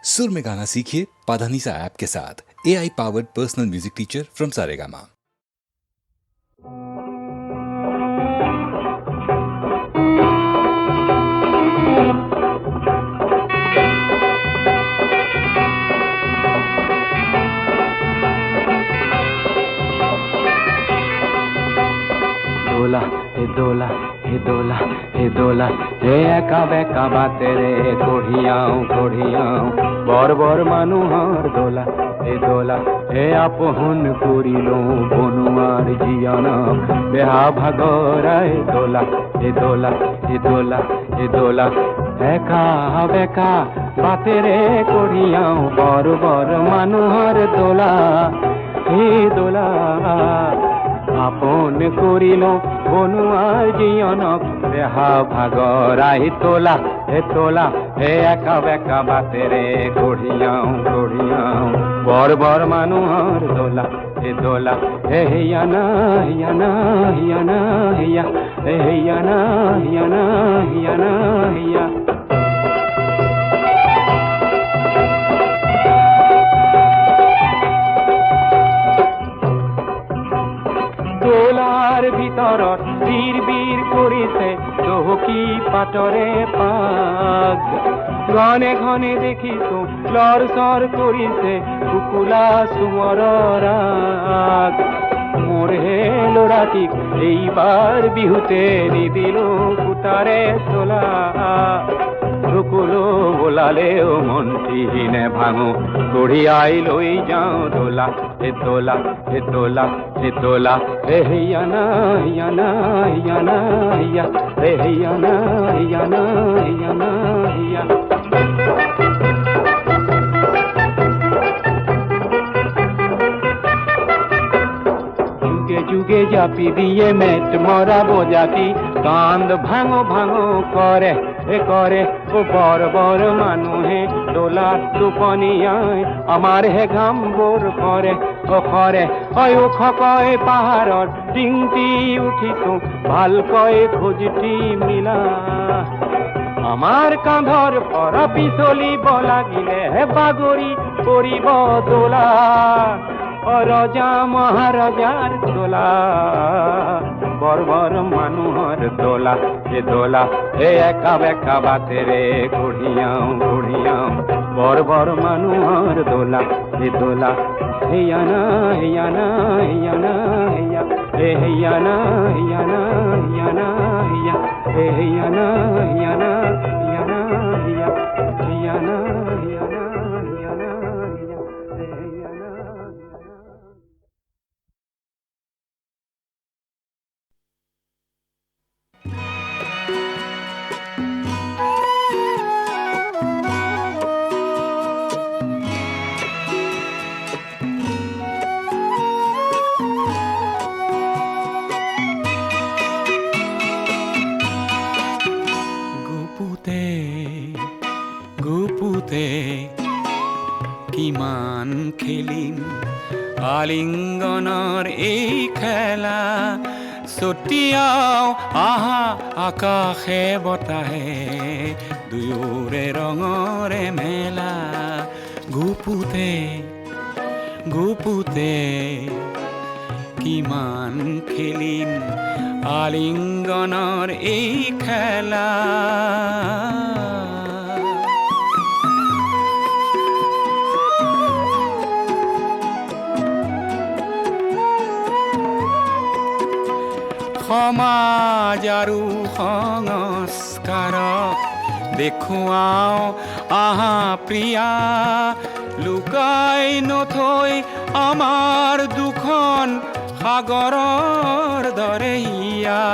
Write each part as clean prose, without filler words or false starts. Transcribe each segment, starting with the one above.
सुर में गाना सीखिए पाधानीसा ऐप के साथ। AI powered personal music teacher from Saregama. দোলা হে দোলা হে দোলা হে দোলা হে একা বেকা বাতে রে কঢ়িয়াও বর বর মানুহৰ দোলা হে দোলা হে আপহন কৰিলো বনুৱাৰ জীয়ানক বেহা ভাগৰাই দোলা হে দোলা হে দোলা হে দোলা একা বেকা বাতে ৰে কঢ়িয়াও বৰ বৰ মানুহৰ দোলা হে দোলা আপন কৰিল বনুয়াৰ জীয়নক বেহা ভাগৰাই তোলা হে একা বেকা বাতে ৰে কঢ়িয়াও বৰ বৰ মানুহৰ দোলা হে হিয়ানা হিয়ানা হিয়ানা হিয়া হে হিয়ানা হিয়ানা হিয়ানা হিয়া দোলার ভিতৰত বীৰ বীৰ কৰিছে চহকী পাতৰে পাগ ঘনে ঘনে দেখিছো লৰ চৰ কৰিছে কুকুলা চুমৰৰ ৰাগ মোৰ হে ল'ৰাটিক এইবাৰ বিহুতে নিদিলো ফুটাৰে চোলা ঢুকুলো বোলালেও মন্ত্ৰীহীনে ভাঙো কঢ়িয়াই লৈ যাওঁ দোলা হে দোলা হে দোলা হে দোলা হে হিয়ানা হিয়ানা হিয়ানা হিয়া হে হিয়ানা হিয়ানা হিয়ানা হিয়া যুগে জাপি দিয়ে মেট মরা বোজাতি কান্দ ভাঙো ভাঙো করে ও বর বর মানুহে দোলা টোপনিয়ায় আমার হে ঘাম বোৰ কৰে অয় খকয় পাহাৰৰ টিংটি উঠিছো ভালকৈ খোজটি মিলা আমাৰ কাঁধৰ পৰা পিছলিব লাগিলে বাগৰি পৰিব দোলা ৰজা মহাৰাজাৰ দোলা বৰ বৰ মানুহৰ দোলা হে একা বেকা বাতে ৰে কঢ়িয়াও বৰ বৰ মানুহৰ দোলা হিয়ানা হিয়ানা হিয়ানা হিয়া হে হিয়ানা হিয়ানা হিয়ানা হিয়া হে হিয়ানা হিয়ানা হিয়ানা হিয়া হিয়ানা হিয়ানা হিয়ানা হিয়া হে হিয়ানা গুপুতে কিমান খেলিম আলিংগনৰ এই খেলা ছটিয়াও আহা আকাশে বতাহে দুয়োৰে ৰঙৰে মেলা গুপুতে কিমান খেলিম আলিংগনৰ এই খেলা সমাজ আৰু সংস্কাৰক দেখুৱাও আহা প্ৰিয়া লুকাই নথৈ আমাৰ দুখন সাগৰৰ দৰে হিয়া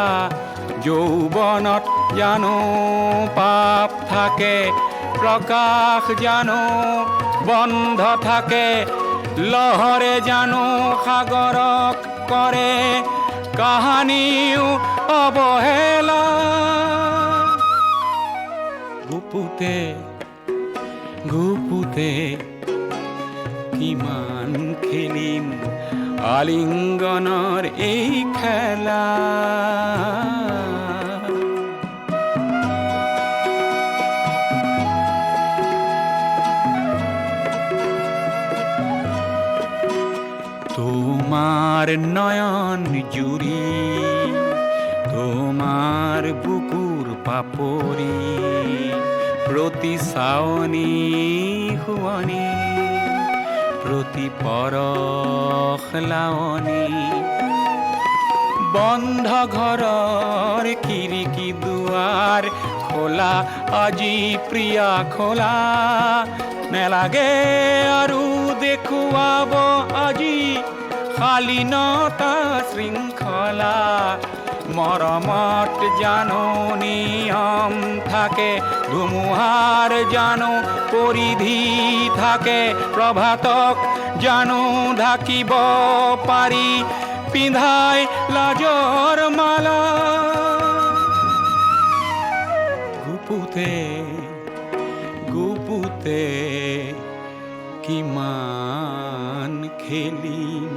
যৌৱনত জানো পাপ থাকে প্ৰকাশ জানো বন্ধ থাকে লহৰে জানো সাগৰক কৰে কাহানিও অবহেলা গুপুতে কিমান খেলিম আলিংগনৰ এই খেলা তোমাৰ নয়ন জুড়ি তোমাৰ বুকুৰ পাপড়ি প্ৰতি সাওনি হুয়ানি প্ৰতি পৰখ লাওনি বন্ধ ঘৰৰ খিৰিকী দুৱাৰ খোলা আজি প্ৰিয়া খোলা নেলাগে আৰু দেখুৱাব আজি শালীনতা শৃংখলা মৰমত জানো নিয়ম থাকে ধুমুহাৰ জানো পৰিধি থাকে প্ৰভাতক জানো ঢাকিব পাৰি পিন্ধাই লাজৰ মালা গুপুতে গুপুতে কিমান খেলিম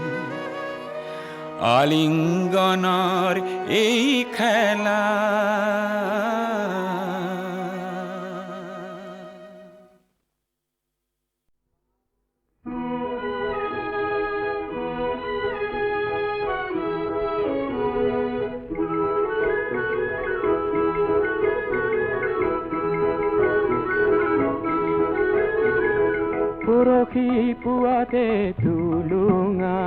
আলিঙ্গনৰ এই খেলা পৰখি পুৱাতে তুলুঙা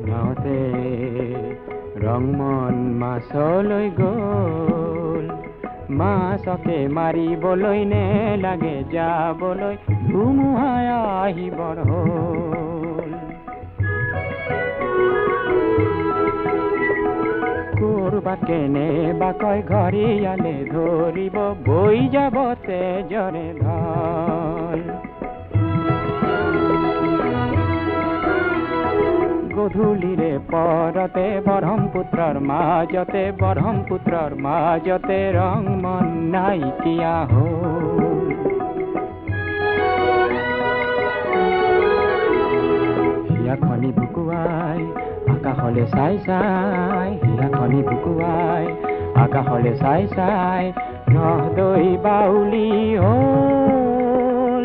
নাওতে ৰংমন মাছলৈ গ'ল মাছকে মাৰিবলৈ নে লাগে যাবলৈ ধুমুহাই আহিবৰ হ'ল কৰবাত কেনেবাকৈ ঘৰিয়ালে ধৰিব বৈ যাব তেজৰে ঢল গধূলিৰে পৰতে ব্ৰহ্মপুত্ৰৰ মাজতে ৰং মন নাইকিয়া হ'ল হিয়াখনি বুকুৱাই আকাশলে চাই চাই হিয়াখনি বুকুৱাই আকাশলে চাই চাই নহদৈ বাউলি হ'ল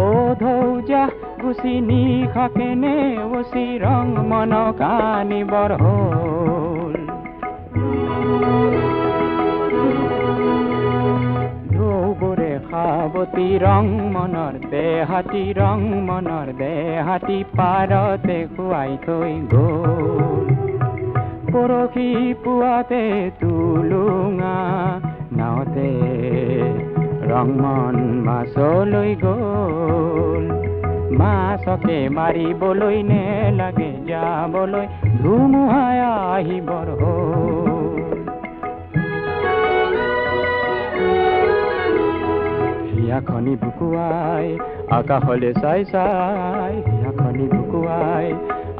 অ ধৌজা গুচি নিশাকে নেওচি ৰং মনক আনিবৰ হ'ল ঢৌবোৰে সাৱতি ৰং মনৰ দেহাতী পাৰতে খুৱাই থৈ গ'ল পৰখি পুৱাতে তুলুঙা নাওতে ৰং মন মাছলৈ গ'ল মাছকে মাৰিবলৈ নে লাগে যাবলৈ ধুমুহাই আহিবৰ হ'ল হিয়াখনি বুকুৱাই আকাশলে চাই চাই হিয়াখনি বুকুৱাই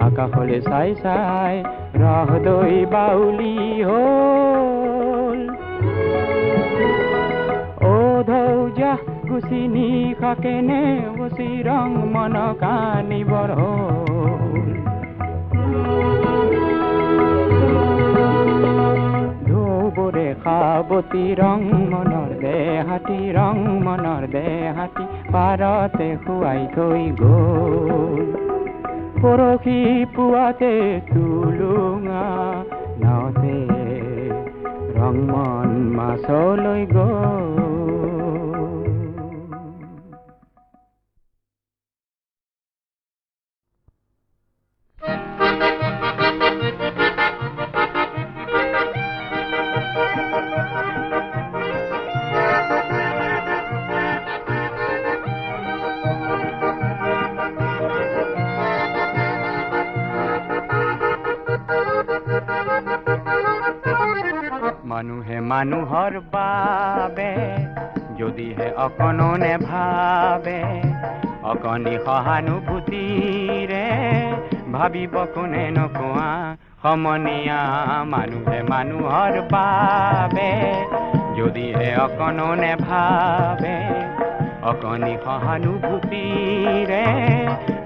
আকাশলে চাই চাই নহদৈ বাউলি হ'ল অ ধৌজা গুচি নিশাকে নেওচি ৰং মনক আনিবৰ হ'ল ঢৌবোৰে সাৱতি ৰং মনৰ দেহাতী পাৰতে খুৱাই থৈ গ'ল পৰখি পুৱাতে তুলুঙা নাওতে ৰং মন মাছলৈ গ'ল মানুহে মানুহৰ বাবে যদিহে অকণো নেভাবে অকণি সহানুভূতিৰে ভাবিব কোনে নকোৱা সমনীয়া মানুহে মানুহৰ বাবে যদিহে অকণো নেভাবে অকণি সহানুভূতিৰে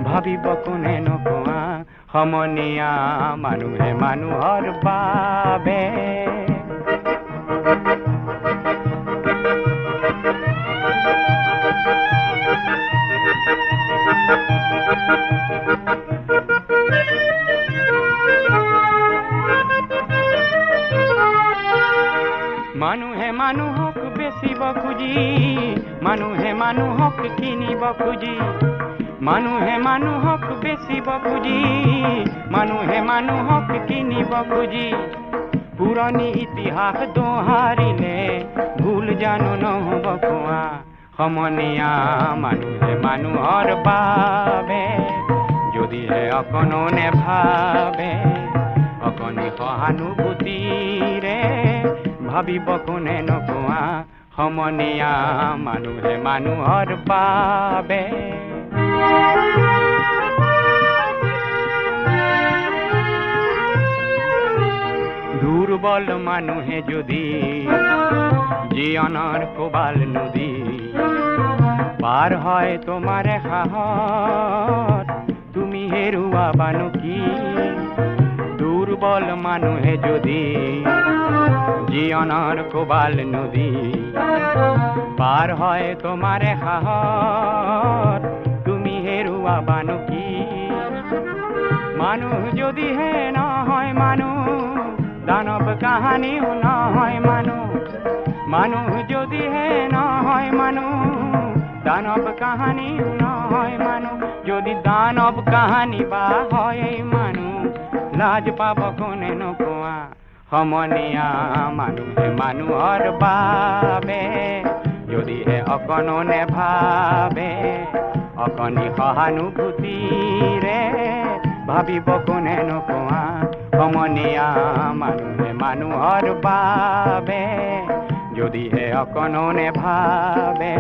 ভাবিব কোনে নকোৱা সমনীয়া মানুহে মানুহৰ বাবে মানুহে মানুহক কিনিব খুজি, মানুহে মানুহক বেচিব খুজি, মানুহে মানুহক কিনিব খুজি, পুৰণি ইতিহাস দোহাৰিলে ভুল জানো নহ'ব কোৱা। সমনীয়া মানুহে মানুহৰ বাবে যদিহে অকণো নেভাবে, অকণি সহানুভূতিৰে ভাবিব কোনে নোকোৱা। সমনীয়া মানুহে মানুহৰ বাবে। দুৰ্বল মানুহে যদি জীৱনৰ কোবাল নদী পাৰ হয় তোমাৰে সাহত, তুমি হেৰুৱাবানো কি? দুৰ্বল মানুহে যদি জীৱনৰ কোবাল নদী পাৰ হয় তোমাৰে সাহত, তুমি হেৰুৱাবানো কি? মানুহ যদিহে নহয় মানুহ, দানৱ কাহানিও নহয় মানুহ। মানুহ যদিহে নহয় মানুহ, দানৱ কাহানিও নহয় মানুহ। যদি দানৱ কাহানি বা হয় মানুহ, লাজ পাব কোনে নোকোৱা। সমনীয়া মানুহে মানুহৰ বাবে যদিহে অকণো নেভাবে, অকণি সহানুভূতিৰে ভাবিব কোনে নোকোৱা। সমনীয়া মানুহে মানুহৰ বাবে যদিহে অকণো নেভাবে,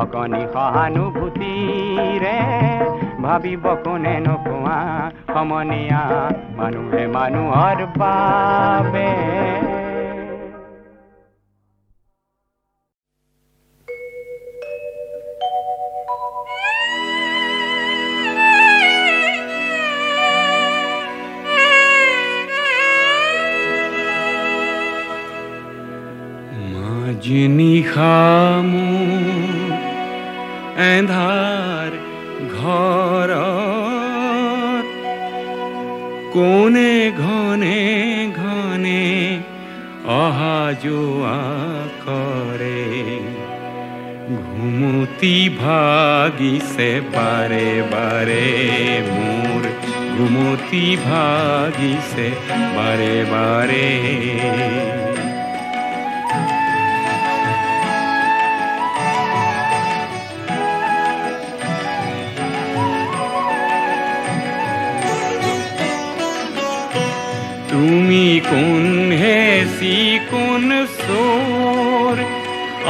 অকণি সহানুভূতিৰে ভাবিব কোনে নোকোৱা। সমনীয়া মানুহে মানুহৰ বাবে। নিশা মোৰ এন্ধাৰ ঘৰত কোনে ঘনে ঘনে অহা যোৱা কৰে, ঘুমতি ভাগিছে বাৰে বাৰে মোৰ, ঘুমতি ভাগিছে বাৰে বাৰে। তুমি কোন হে কোন চোৰ,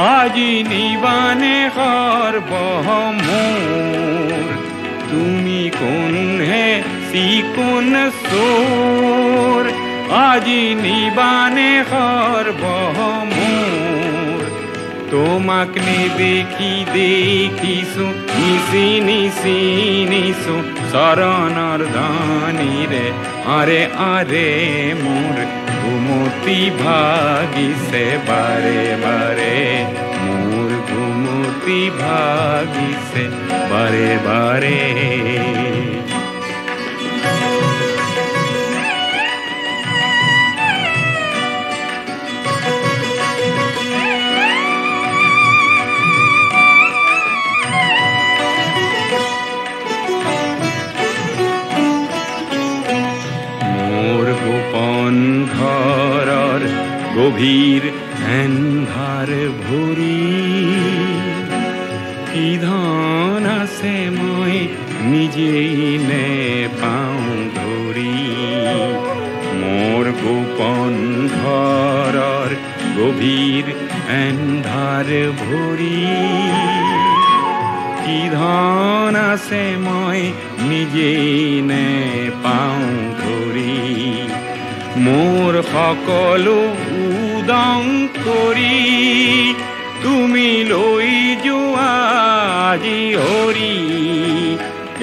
আজি নিবানে সৰ্বহ মোৰ। তুমি কোন হে কোন চোৰ, আজি নিবানে সৰ্বহ মোৰ। তোমাক নেদেখি দেখিছো নিচি নিচি নিছো চৰণৰ ধ্বনিৰে, আৰে আৰে মোৰ ঘুমতি ভাগিছে বাৰে বাৰে, মোৰ ঘুমতি ভাগিছে বাৰে বাৰে। ঘৰৰ গভীৰ এন্ধাৰ ভৰি, কি ধন আছে মই নিজেই নেপাওঁ ধৰি। মোৰ গোপন ঘৰৰ গভীৰ এন্ধাৰ ভৰি, কি ধন আছে মই নিজেই নেপাওঁ ধৰি। মোৰ সকলো উদং কৰি তুমি লৈ যোৱা আজি হৰি,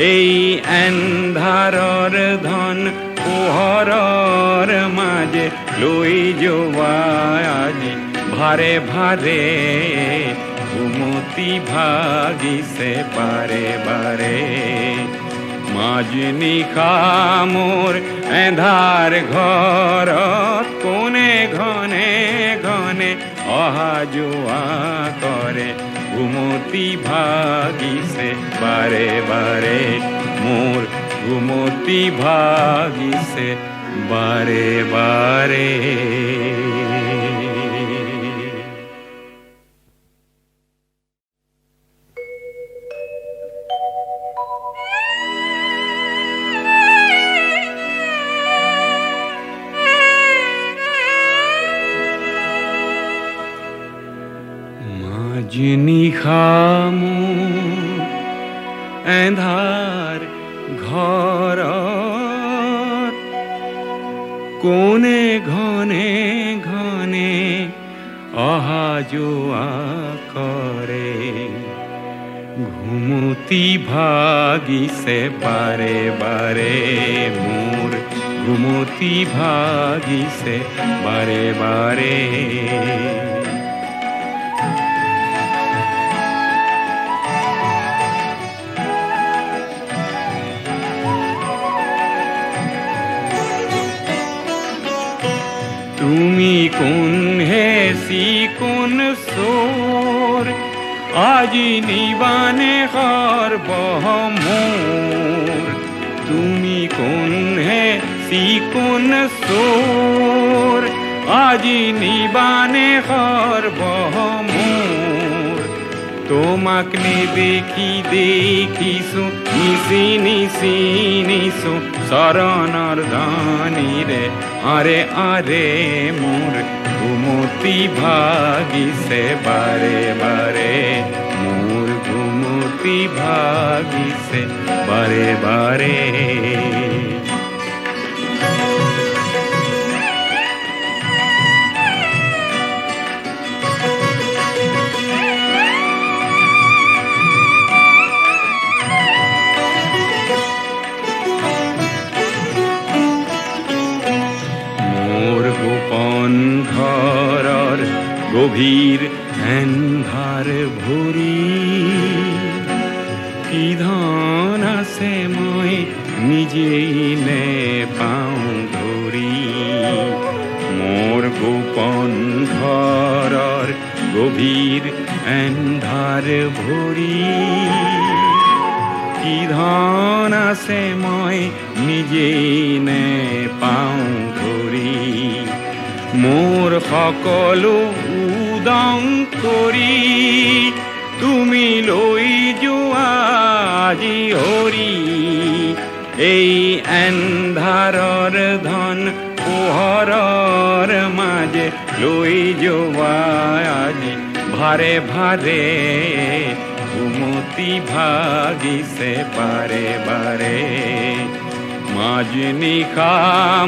এই এন্ধাৰৰ ধন পোহৰৰ মাজে লৈ যোৱা আজি ভাৰে ভাৰে, ঘুমতি ভাগিছে বাৰে বাৰে। মাজনিশা মোৰ এন্ধাৰ ঘৰত কোনে ঘনে ঘনে অহা যোৱা কৰে, ঘুমতি ভাগিছে বাৰে বাৰে মোৰ ঘুমতি ভাগিছে বাৰে বাৰে নিশা মোৰ এন্ধাৰ ঘৰত কোনে ঘনে ঘনে অহা যোৱা কৰে ঘুমতি ভাগিছে বাৰে বাৰে মোৰ ঘুমতি ভাগিছে বাৰে বাৰে তুমি কোন হেসি কোন সোর আজি নিবানে হর বহমোর তুমি কোন হেসি কোন সোর আজি নিবানে হর বহমোর তোমাক নেদেখি দেখিছো নিশি নিশি নিশো শরণর ধানীরে আরে আরে মোর ঘুমতি ভাগিছে বারে বারে মোর ঘুমতি ভাগিছে বারে বারে গভীর এন্ধার ভরি কি ধন আছে মই নিজেই নে পাওঁ ধৰি মোৰ গোপন ঘৰৰ গভীৰ এন্ধাৰ ভৰি কি ধন আছে মই নিজেই নে পাওঁ ধৰি মোৰ সকলো উদং কৰি তুমি লৈ যোৱা আজি হৰি এই এন্ধাৰৰ ধন পোহৰৰ মাজে লৈ যোৱা আজি ভাৰে ভাৰে ঘুমতি ভাগিছে বাৰে বাৰে মাজ নিশা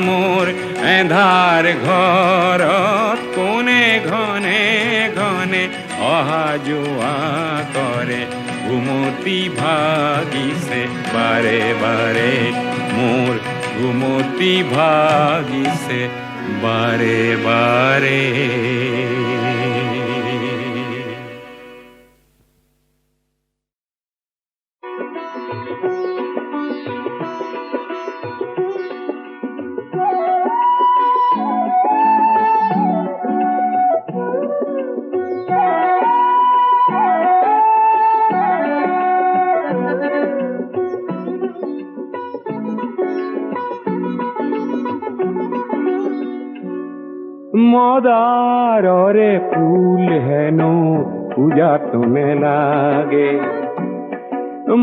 মোৰ এন্ধাৰ ঘৰত কোনে ঘনে ঘনে অহা যোৱা কৰে ঘুমতি ভাগিছে বাৰে বাৰে মোৰ ঘুমতি ভাগিছে বাৰে বাৰে মদাৰৰে ফুল হেন পূজা তুমি লাগে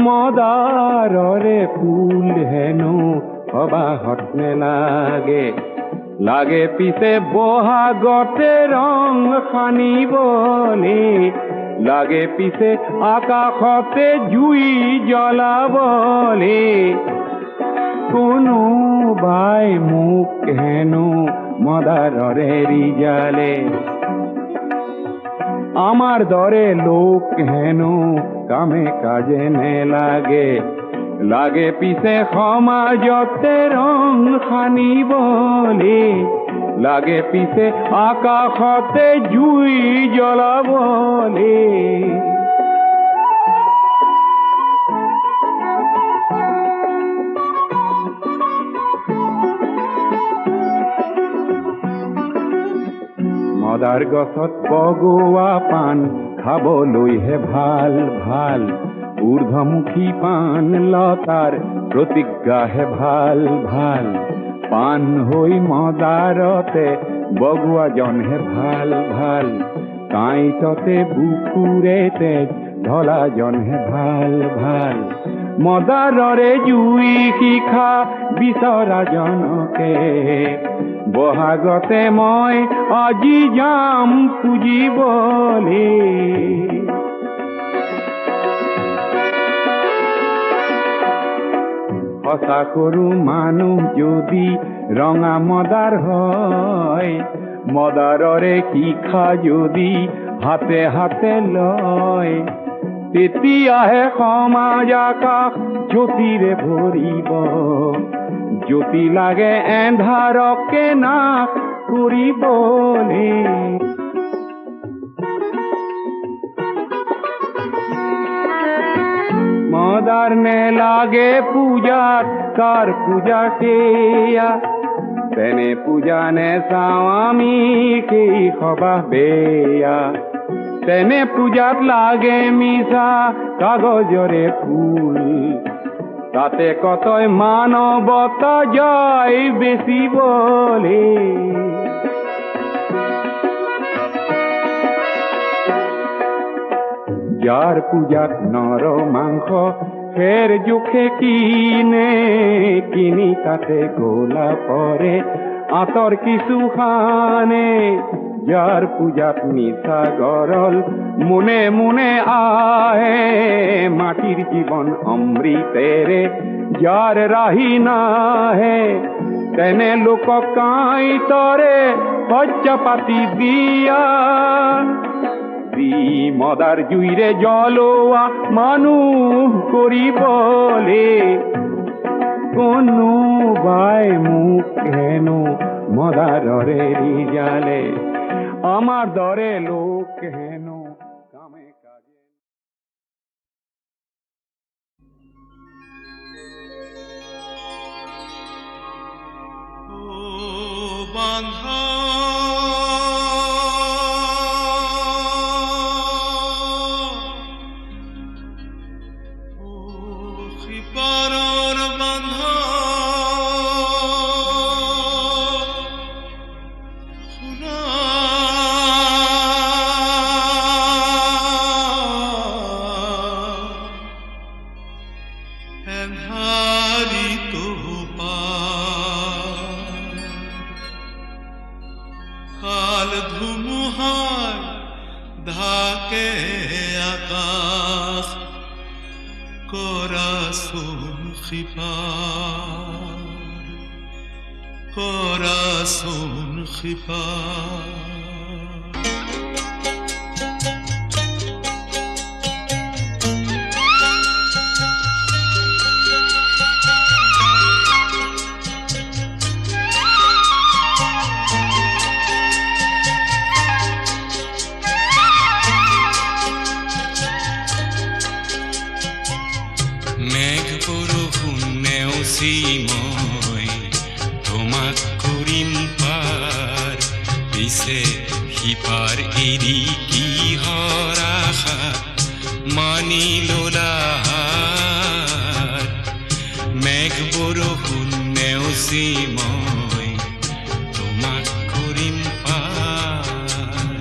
মদাৰৰে ফুল হেন সবাহত নেলাগে লাগে পিছে বহাগতে ৰং সানিবলে লাগে পিছে আকাশতে জুই জ্বলাবলে কোনোবাই মোক হেনো মদাররে রিজালে আমার দরে লোক হেন কামে কাজে নে লাগে লাগে পিছে সমাজতে রং সানিবলে লাগে পিছে আকাশতে জুই জ্বলাবলে মদাৰ গছত বগোৱা পাণ খাবলৈ হে ভাল ভাল ঊৰ্ধ্বমুখী পাণ লতাৰ প্ৰতিজ্ঞা হে ভাল ভাল পাণ হৈ মদাৰতে বগুৱাজন হে ভাল ভাল কাঁইটতে বুকুৰে তেজ ঢলাজন হে ভাল ভাল মদাৰৰে জুই শিখা বিচৰা জনকে বহাগতে মই আজি যাম পুজিবলে সঁচা সৰু মানুহ যদি ৰঙা মদাৰ হয় মদাৰৰে শিখা যদি হাতে হাতে লয় তেতিয়াহে সমাজ আকাশ জ্যোতিৰে ভৰিব জ্যোতি লাগে এন্ধাৰকে নাশ কৰিবলে মদাৰ নেলাগে পূজাত কাৰ পূজা সেয়া তেনে পূজা নেচাওঁ আমি সেই সবাহ বেয়া তেনে পূজাত লাগে মিছা কাগজৰে ফুল তাতে কতই মানৱতা যায় বেচিবলে যাৰ পূজাত নৰ মাংস ফেৰ জোখে কিনি তাতে গোলা পৰে আঁতৰ কিছু খানে যাৰ পূজাত মিছা গৰল মুনে মুনে আহে মাটিৰ জীৱন অমৃতেৰে যাৰ ৰাহি নাহে তেনে লোকক কাঁইটৰে শয্যা পাতি দিয়া মদাৰ জুইৰে জ্বলোৱা মানুহ কৰিবলে কোনোবাই মোক হেনো মদাৰৰে ৰিজালে আমাৰ দৰে লোক হেনো কামে কাজে বান্ধা কাল ধুমুহাৰ ধাকে আকাশ corazón xibar মই তোমাক কৰিম পাৰ পিছে সিপাৰ এৰি কিহৰ আশা মানি ললা মেঘ বৰষুণ নেওচি মই তোমাক কৰিম পাৰ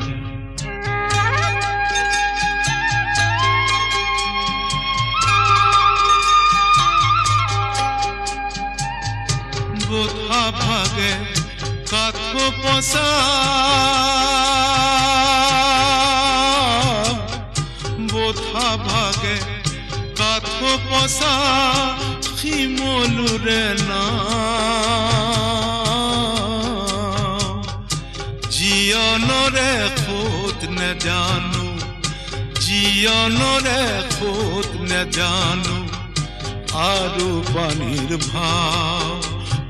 বোধা ভাগে কাঠব পচা বোধা ভাগে কাঠব পচা শিমলুৰে না জীয়নৰে খোদ নেজানো জীয়নৰে খোদ নেজানো আৰু পানীৰ ভাৱ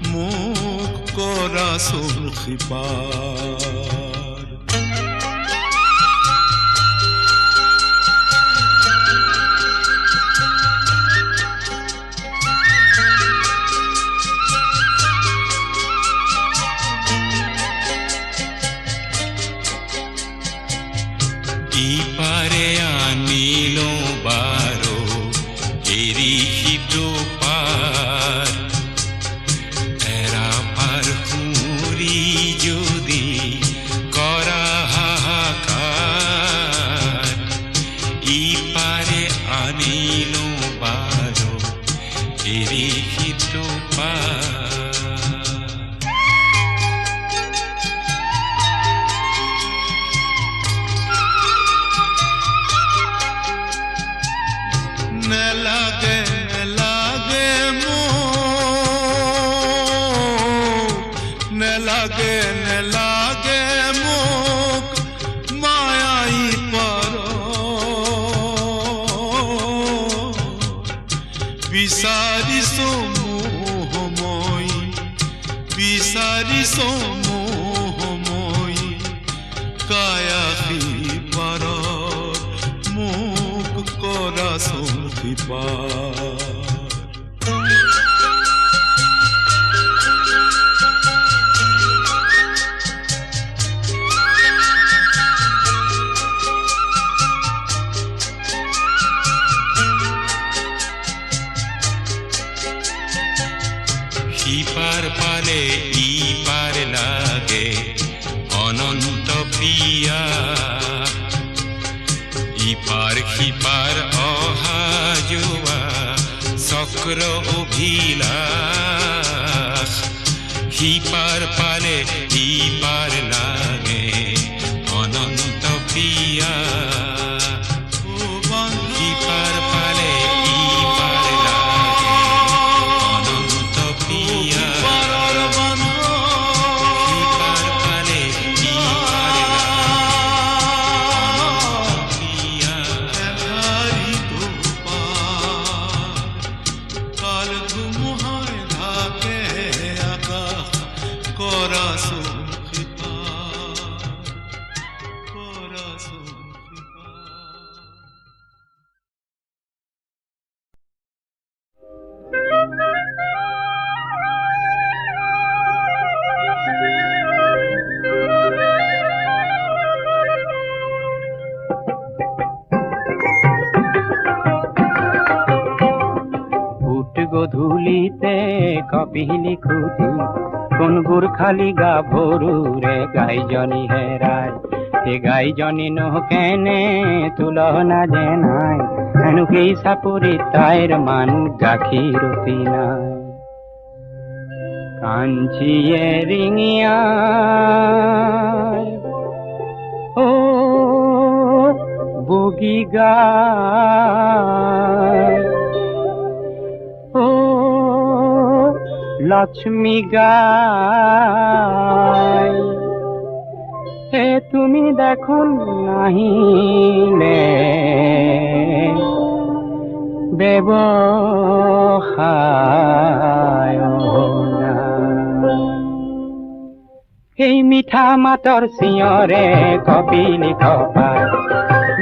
মুখ corazón xibar ইপাৰে আনিলো বাৰো এৰি সিটো পাৰ নেলাগে নেলাগে নেলাগে নেলাগে মোক মায়াই পাৰ বিচাৰিছো মোহময় বিচাৰিছো মোহময় কায়াসী পাৰ মোক কৰাচোন কৃপাৰ সিপাৰ পালে ইপাৰ লাগে অনন্ত প্ৰিয়া ইপাৰ সিপাৰ অহা যোৱা চক্র অভিলাষ সিপার পালে ইপার লাগে অনন্ত প্রিয়া সিপার পালে ইপার লাগে অনন্ত প্রিয়া সিপার পালে ইপার কাল ঘুমহায় ঢাকে আকাশ কৰাচোন কৃপাৰ কৰাচোন কৃপাৰ উঠ গধূলিতে কপিলি খুঁটি কোন গুৰখালি গা ভৰু ৰে গাইজনী হেৰাই সেই গাইজনী নহকেনে তুলনা যে নাই হেনো সেই চাপৰি তাইৰ মানুহ গাখীৰতি নাই কাঞ্চিয়ে ৰিঙিয়া ও বগী গায় ও লক্ষ্মী গায় হে তুমি দেখোন নাহিলে ব্যৱসায় এই মিঠা মাতৰ চিঞৰে কপিলি খপায়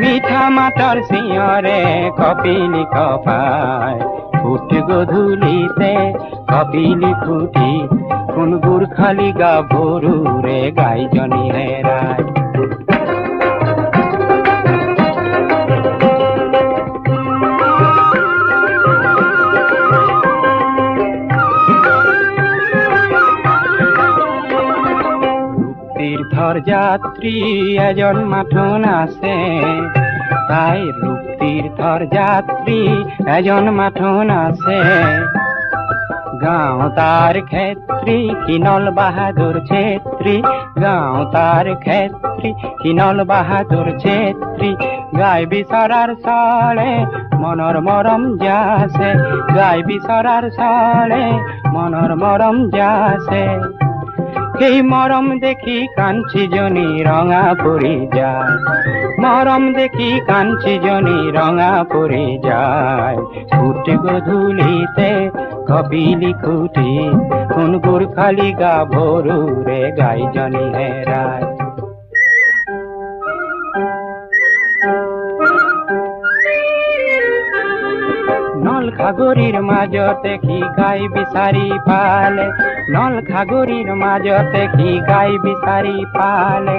মিঠা মাতৰ চিঞৰে কপিলি খপায় উঠ গধূলিতে কপিলি ফুটি কোন গুৰখালি গা ভৰু ৰে গাইজনী হেৰাই তীৰ্থৰ যাত্ৰী এজন মাথোন আছে তাই ৰূপ তীৰ্থৰ যাত্ৰী এজন মাথোন আছে গাঁও তাৰ ক্ষেত্ৰী কিনল বাহাদুৰ ছেত্ৰী গাঁও তাৰ ক্ষেত্ৰী কিনল বাহাদুৰ ছেত্ৰী গাই বিচৰাৰ চলে মনৰ মৰম যাছে গাই বিচৰাৰ চলে মনৰ মৰম যাছে সেই মৰম দেখি কাঞ্চিজনী ৰঙা পৰি যায় মৰম দেখি কাঞ্চিজনী ৰঙা পৰি যায় উঠ গধূলিতে কপিলি খুটি কোন গুৰখালি গা ভৰু ৰে গাইজনী হেৰাই নল খাগৰিৰ মাজতে কি গাই বিচাৰি পালে নল খাগৰিৰ মাজতে কি গাই বিচাৰি পালে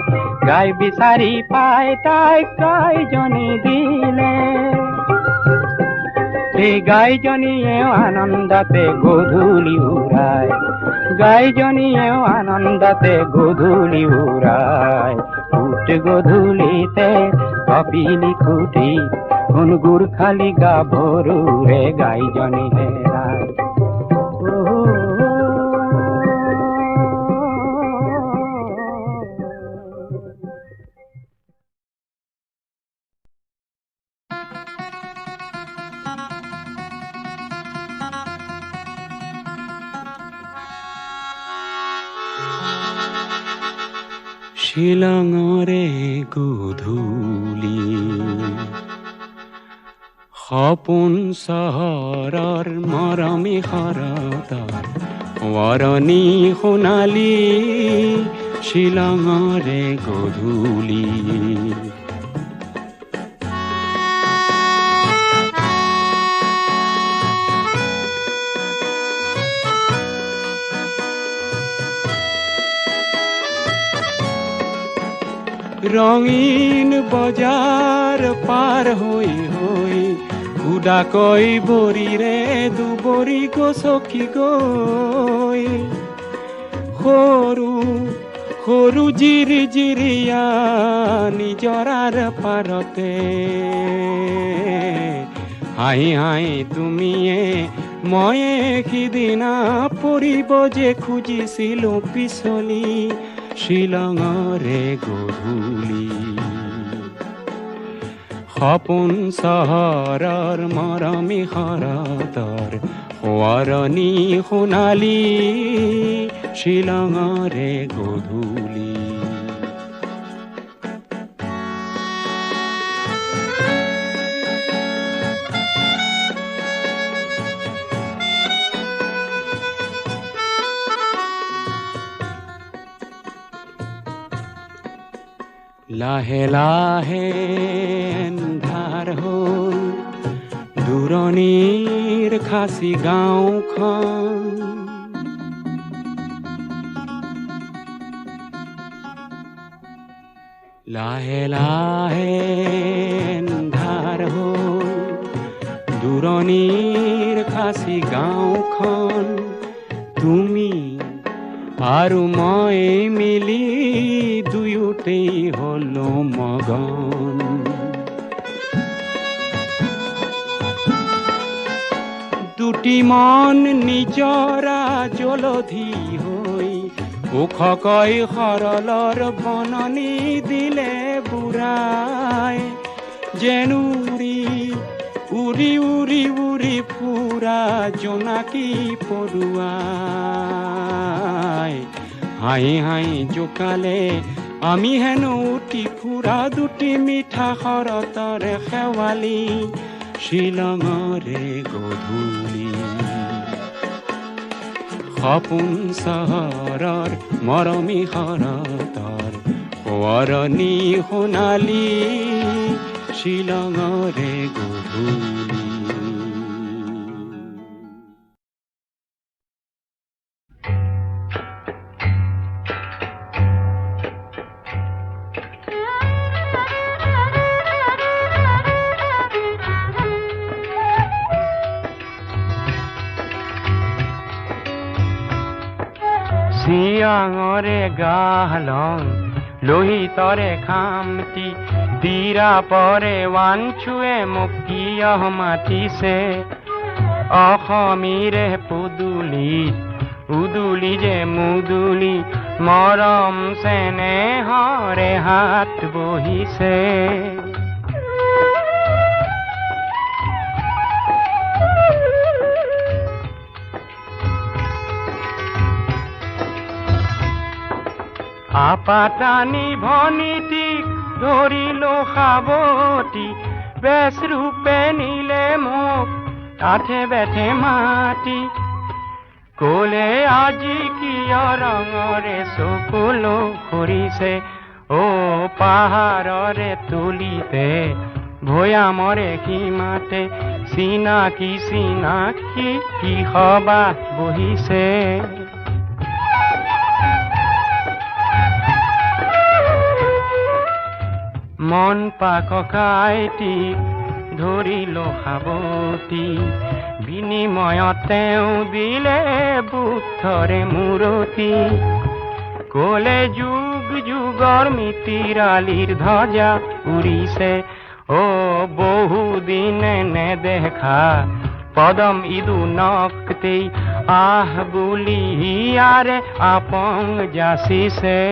গাই বিচাৰি পাই তাইক গাইজনী দিলে সেই গাইজনীয়েও আনন্দতে গধূলি উৰাই গাইজনীয়েও আনন্দতে গধূলি উৰাই উঠ গধূলিতে কপিলি খুটি ধনগুৰ খালি গাভৰুৰে গাইজনী হেৰাই শিলঙৰে গধূলি সপোন চহৰৰ মৰমী শৰতৰ ৱৰণী সোণালী শিলঙৰে গধূলি ৰঙীন বজাৰ পাৰ হৈ হৈ উদাকৈ বৰিৰে দুবৰি গছকি গৈ সৰু সৰু জিৰি জিৰিয়া নিজৰাৰ পাৰতে হাঁহি হাঁহি তুমিয়ে ময়ে সিদিনা পৰিব যে খুজিছিলো পিছলি শিলঙৰে গধূলি সপোন চহৰৰ মৰমী শৰতৰ সোঁৱৰণী সোণালী শিলঙৰে গধূলি লাহে লাহে এন্ধাৰ হ'ল দূৰণিৰ খাচী গাঁওখন লাহে লাহে এন্ধাৰ হ'ল দূৰণিৰ খাচী গাঁওখন তুমি আৰু মই মিলি দুয়োতেই হলো মগন দুটি মন নিজৰা জলধি হৈ ওখকৈ সৰলৰ বননি দিলে বুঢ়াই যেন উৰি উৰি উৰি উৰি ফুৰা জোনাকী পৰুৱাই হাঁহি হাঁহি জোকালে আমি হেনো উঠি ফুৰা দুটি মিঠা শৰতৰে শেৱালি শিলঙৰে গধূলি সপোন চহৰৰ মৰমী শৰতৰ সোঁৱৰণী সোণালী শিলঙৰে গধূলি চিয়াঙৰে গাহলং লোহিতৰে খামটি তীৰা পৰে ৱানচুৱে মোক কিয় মাতিছে অসমীৰে পুদুলি উদুলি যে মুদুলি মৰম চেনেহৰে হাত বহিছে আপাটানি ভনিটিক ধৰিলো সাৱটি বেচ ৰূপে নিলে মোক কাঠে বেঠে মাটি কলে আজি কিয় ৰঙৰে চকুলো ফুৰিছে অ পাহাৰৰে তুলিতে ভৈয়ামৰে সীমাতে চিনাকি চিনাকি কি সবা বহিছে মন পাককাইটি ধৰিলো সাৱটি বিনিময়ত তেওঁ দিলে বুদ্ধৰে মূৰতি কলে যুগ যুগৰ মিতিৰালিৰ ধ্বজা উৰিছে ও বহুদিন নেদেখা পদম ইদু নকতেই আহ বুলি আরে আপং যাসিসে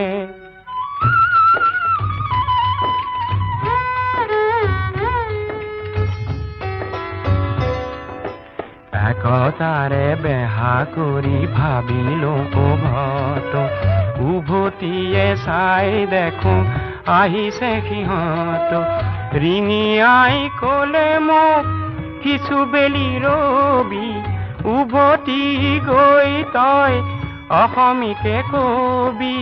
একতারে বেহা করি ভাবিল ও ভত উভতিয়ে চাই দেখো আহিছে সিহঁত ৰিঙি আই কলে মোক কিছু বেলি ৰবি উভতি গৈ তই অসমীকে কবি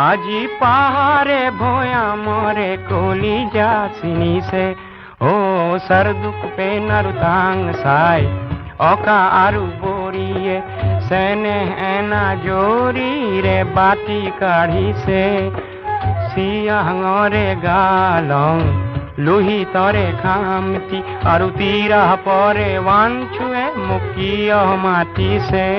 আজি পাহাৰে ভৈয়ামৰে কলিজা চিনিছে ও সরদুক পেনারু তাং সাই অকা আরু বরিয়ে সেনে এনা জোরি রে বাটি কাঢ়িছে সিয়াঙরে গালং লুহি তরে খামতি আরু তীরা পরে ওয়াঞ্চুয়ে মুকিয় মাতিছে